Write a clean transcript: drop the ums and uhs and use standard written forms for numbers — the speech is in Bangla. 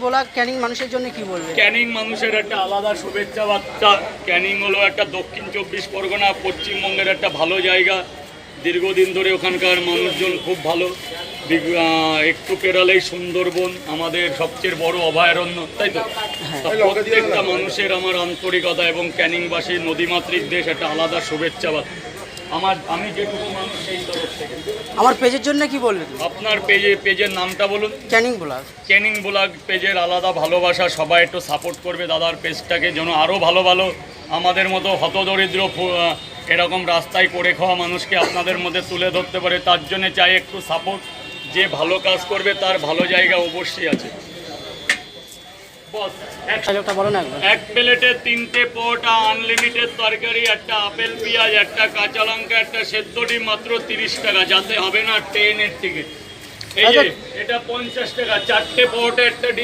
ব্লক ক্যানিং মানুষের জন্য কি বলবে? ক্যানিং মানুষের একটা আলাদা শুভেচ্ছা বার্তা। ক্যানিং হলো একটা দক্ষিণ 24 পরগনা পশ্চিমবঙ্গের একটা ভালো জায়গা। দীর্ঘদিন ধরে ওখানকার মানুষজন খুব ভালো। একটু পেরালেই সুন্দরবন আমাদের সবচেয়ে বড় অভয়ারণ্য, তাই তো? প্রত্যেকটা মানুষের আমার আন্তরিকতা এবং ক্যানিংবাসী নদীমাতৃক দেশ একটা আলাদা শুভেচ্ছা বার্তা। আমি যেটুকু মানুষ সেই তরফ থেকে। আমার পেজের জন্য কি বলবে? আপনার পেজের নামটা বলুন। ক্যানিং ব্লক। ক্যানিং ব্লগ পেজের আলাদা ভালোবাসা, সবাই একটু সাপোর্ট করবে দাদার পেজটাকে, যেন আরও ভালো ভালো আমাদের মতো হতদরিদ্র এরকম রাস্তায় করে খাওয়া মানুষকে আপনাদের মধ্যে তুলে ধরতে পারে। তার জন্য চাই একটু সাপোর্ট। যে ভালো কাজ করবে তার ভালো জায়গা অবশ্যই আছে। বস এক প্লেটে 3টে পরোটা, আনলিমিটেড তরকারি, একটা আপেল পেঁয়াজ, একটা কাঁচা লঙ্কা, একটা সেদ্ধ ডিম, মাত্র 30 টাকা, যাতে হবে না ট্রেনের টিকিট। এই যে এটা 50 টাকা, 4টে পরোটা, একটা ডিম।